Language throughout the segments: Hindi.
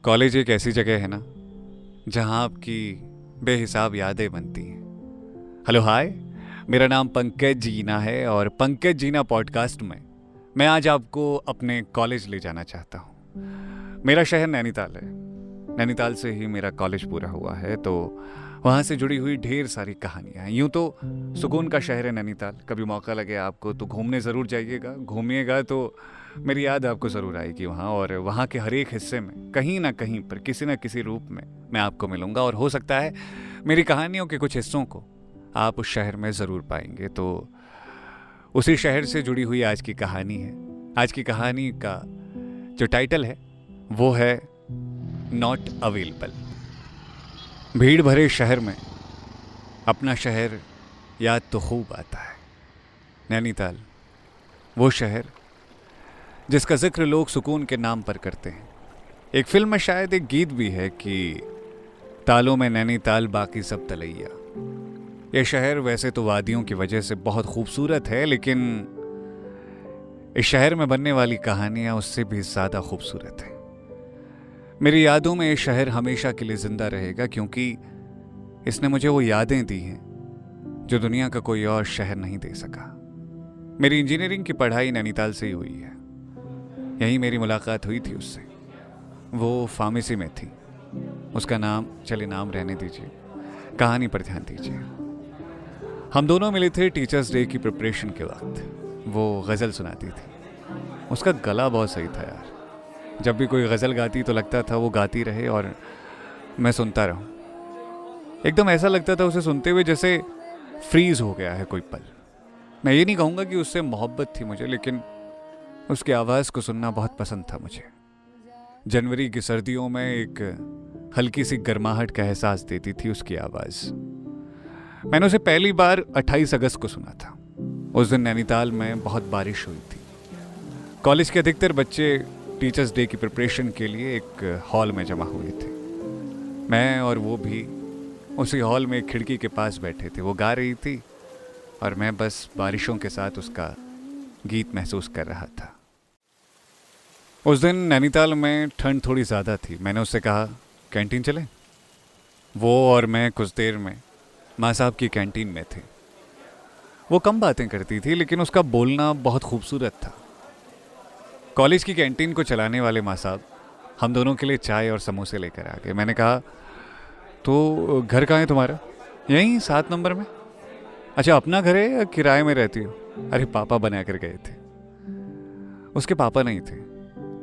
कॉलेज एक ऐसी जगह है ना जहां आपकी बेहिसाब यादें बनती हैं। हेलो हाय, मेरा नाम पंकज जीना है और पंकज जीना पॉडकास्ट में मैं आज आपको अपने कॉलेज ले जाना चाहता हूं। मेरा शहर नैनीताल है। नैनीताल से ही मेरा कॉलेज पूरा हुआ है, तो वहाँ से जुड़ी हुई ढेर सारी कहानियाँ हैं। यूँ तो सुकून का शहर है नैनीताल। कभी मौका लगे आपको तो घूमने ज़रूर जाइएगा। घूमिएगा तो मेरी याद आपको ज़रूर आएगी वहाँ, और वहाँ के हर एक हिस्से में कहीं ना कहीं पर किसी न किसी रूप में मैं आपको मिलूँगा। और हो सकता है मेरी कहानियों के कुछ हिस्सों को आप उस शहर में ज़रूर पाएंगे। तो उसी शहर से जुड़ी हुई आज की कहानी है। आज की कहानी का जो टाइटल है वो है नॉट अवेलेबल। भीड़ भरे शहर में अपना शहर याद तो खूब आता है। नैनीताल, वो शहर जिसका जिक्र लोग सुकून के नाम पर करते हैं। एक फिल्म में शायद एक गीत भी है कि तालों में नैनीताल बाकी सब तलैया। ये शहर वैसे तो वादियों की वजह से बहुत खूबसूरत है, लेकिन इस शहर में बनने वाली कहानियां उससे भी ज़्यादा खूबसूरत है। मेरी यादों में ये शहर हमेशा के लिए जिंदा रहेगा, क्योंकि इसने मुझे वो यादें दी हैं जो दुनिया का कोई और शहर नहीं दे सका। मेरी इंजीनियरिंग की पढ़ाई नैनीताल से ही हुई है। यहीं मेरी मुलाकात हुई थी उससे। वो फार्मेसी में थी। उसका नाम, चलिए नाम रहने दीजिए, कहानी पर ध्यान दीजिए। हम दोनों मिले थे टीचर्स डे की प्रिपरेशन के वक्त। वो गज़ल सुनाती थी। उसका गला बहुत सही था यार। जब भी कोई गज़ल गाती तो लगता था वो गाती रहे और मैं सुनता रहूं। एकदम ऐसा लगता था उसे सुनते हुए जैसे फ्रीज हो गया है कोई पल। मैं ये नहीं कहूँगा कि उससे मोहब्बत थी मुझे, लेकिन उसकी आवाज़ को सुनना बहुत पसंद था मुझे। जनवरी की सर्दियों में एक हल्की सी गर्माहट का एहसास देती थी उसकी आवाज़। मैंने उसे पहली बार 28 अगस्त को सुना था। उस दिन नैनीताल में बहुत बारिश हुई थी। कॉलेज के अधिकतर बच्चे टीचर्स डे की प्रिपरेशन के लिए एक हॉल में जमा हुए थे। मैं और वो भी उसी हॉल में एक खिड़की के पास बैठे थे। वो गा रही थी और मैं बस बारिशों के साथ उसका गीत महसूस कर रहा था। उस दिन नैनीताल में ठंड थोड़ी ज़्यादा थी। मैंने उससे कहा, कैंटीन चलें? वो और मैं कुछ देर में माँ साहब की कैंटीन में थे। वो कम बातें करती थी, लेकिन उसका बोलना बहुत खूबसूरत था। कॉलेज की कैंटीन को चलाने वाले माँ साहब हम दोनों के लिए चाय और समोसे लेकर आ गए। मैंने कहा, तो घर कहाँ है तुम्हारा? यहीं 7 नंबर में। अच्छा, अपना घर है या किराए में रहती हो? अरे पापा बना कर गए थे। उसके पापा नहीं थे।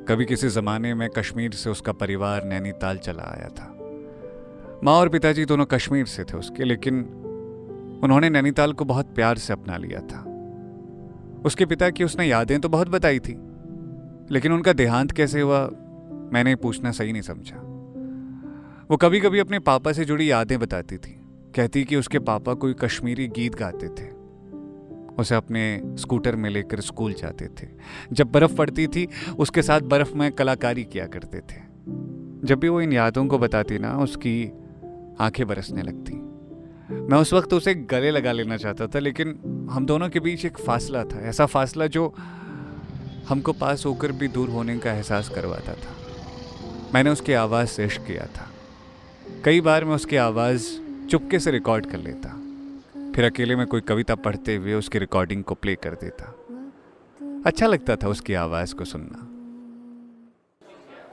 कभी किसी ज़माने में कश्मीर से उसका परिवार नैनीताल चला आया था। माँ और पिताजी दोनों कश्मीर से थे उसके, लेकिन उन्होंने नैनीताल को बहुत प्यार से अपना लिया था। उसके पिता की उसने यादें तो बहुत बताई थी, लेकिन उनका देहांत कैसे हुआ मैंने पूछना सही नहीं समझा। वो कभी कभी अपने पापा से जुड़ी यादें बताती थी। कहती कि उसके पापा कोई कश्मीरी गीत गाते थे। उसे अपने स्कूटर में लेकर स्कूल जाते थे। जब बर्फ़ पड़ती थी उसके साथ बर्फ़ में कलाकारी किया करते थे। जब भी वो इन यादों को बताती ना, उसकी आंखें बरसने लगती। मैं उस वक्त उसे गले लगा लेना चाहता था, लेकिन हम दोनों के बीच एक फासला था। ऐसा फासला जो हमको पास होकर भी दूर होने का एहसास करवाता था। मैंने उसकी आवाज़ से इश्क किया था। कई बार मैं उसकी आवाज़ चुपके से रिकॉर्ड कर लेता, फिर अकेले में कोई कविता पढ़ते हुए उसकी रिकॉर्डिंग को प्ले कर देता। अच्छा लगता था उसकी आवाज़ को सुनना।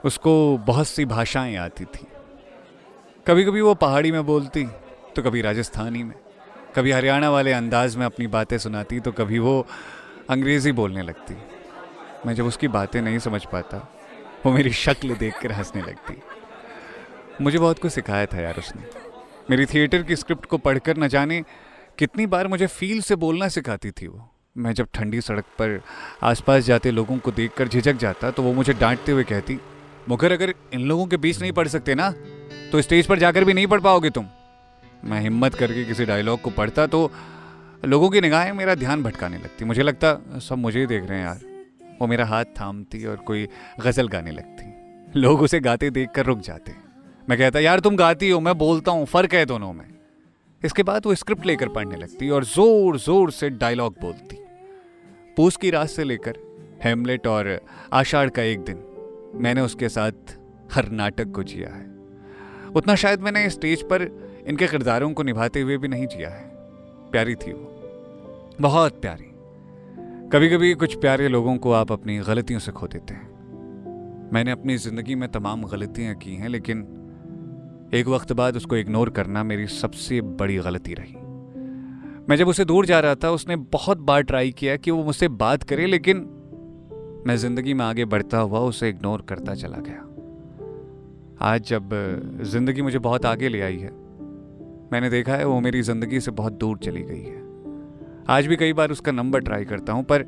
उसको बहुत सी भाषाएं आती थी। कभी कभी वो पहाड़ी में बोलती, तो कभी राजस्थानी में, कभी हरियाणा वाले अंदाज में अपनी बातें सुनाती, तो कभी वो अंग्रेज़ी बोलने लगती। मैं जब उसकी बातें नहीं समझ पाता, वो मेरी शक्ल देखकर हंसने लगती। मुझे बहुत कुछ सिखाया था यार उसने। मेरी थिएटर की स्क्रिप्ट को पढ़कर न जाने कितनी बार मुझे फील से बोलना सिखाती थी वो। मैं जब ठंडी सड़क पर आसपास जाते लोगों को देखकर झिझक जाता, तो वो मुझे डांटते हुए कहती, मुखर अगर इन लोगों के बीच नहीं पढ़ सकते ना, तो स्टेज पर जाकर भी नहीं पढ़ पाओगे तुम। मैं हिम्मत करके किसी डायलॉग को पढ़ता तो लोगों की निगाहें मेरा ध्यान भटकाने लगती। मुझे लगता सब मुझे ही देख रहे हैं यार। वो मेरा हाथ थामती और कोई गज़ल गाने लगती। लोग उसे गाते देखकर रुक जाते। मैं कहता, यार तुम गाती हो, मैं बोलता हूँ, फ़र्क है दोनों में। इसके बाद वो स्क्रिप्ट लेकर पढ़ने लगती और ज़ोर ज़ोर से डायलॉग बोलती। पूस की रात से लेकर हेमलेट और आषाढ़ का एक दिन मैंने उसके साथ हर नाटक को जिया है। उतना शायद मैंने स्टेज पर इनके किरदारों को निभाते हुए भी नहीं जिया है। प्यारी थी वो, बहुत प्यारी। कभी कभी कुछ प्यारे लोगों को आप अपनी गलतियों से खो देते हैं। मैंने अपनी ज़िंदगी में तमाम गलतियां की हैं, लेकिन एक वक्त बाद उसको इग्नोर करना मेरी सबसे बड़ी गलती रही। मैं जब उससे दूर जा रहा था, उसने बहुत बार ट्राई किया कि वो मुझसे बात करे, लेकिन मैं ज़िंदगी में आगे बढ़ता हुआ उसे इग्नोर करता चला गया। आज जब ज़िंदगी मुझे बहुत आगे ले आई है, मैंने देखा है वो मेरी ज़िंदगी से बहुत दूर चली गई है। आज भी कई बार उसका नंबर ट्राई करता हूं, पर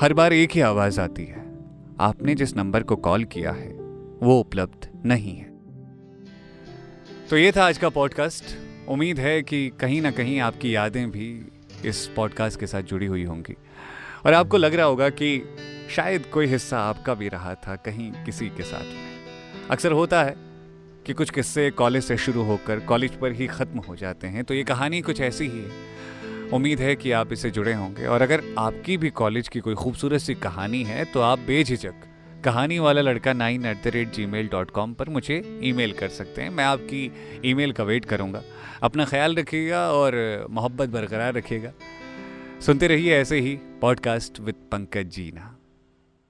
हर बार एक ही आवाज़ आती है, आपने जिस नंबर को कॉल किया है वो उपलब्ध नहीं है। तो ये था आज का पॉडकास्ट। उम्मीद है कि कहीं ना कहीं आपकी यादें भी इस पॉडकास्ट के साथ जुड़ी हुई होंगी और आपको लग रहा होगा कि शायद कोई हिस्सा आपका भी रहा था कहीं किसी के साथ में। अक्सर होता है कि कुछ किस्से कॉलेज से शुरू होकर कॉलेज पर ही ख़त्म हो जाते हैं, तो ये कहानी कुछ ऐसी ही है। उम्मीद है कि आप इससे जुड़े होंगे और अगर आपकी भी कॉलेज की कोई खूबसूरत सी कहानी है तो आप बेझिझक कहानीवाला लड़का9@gmail.com पर मुझे ईमेल कर सकते हैं। मैं आपकी ईमेल का वेट करूंगा। अपना ख्याल रखिएगा और मोहब्बत बरकरार रखिएगा। सुनते रहिए ऐसे ही पॉडकास्ट विद पंकज जीना।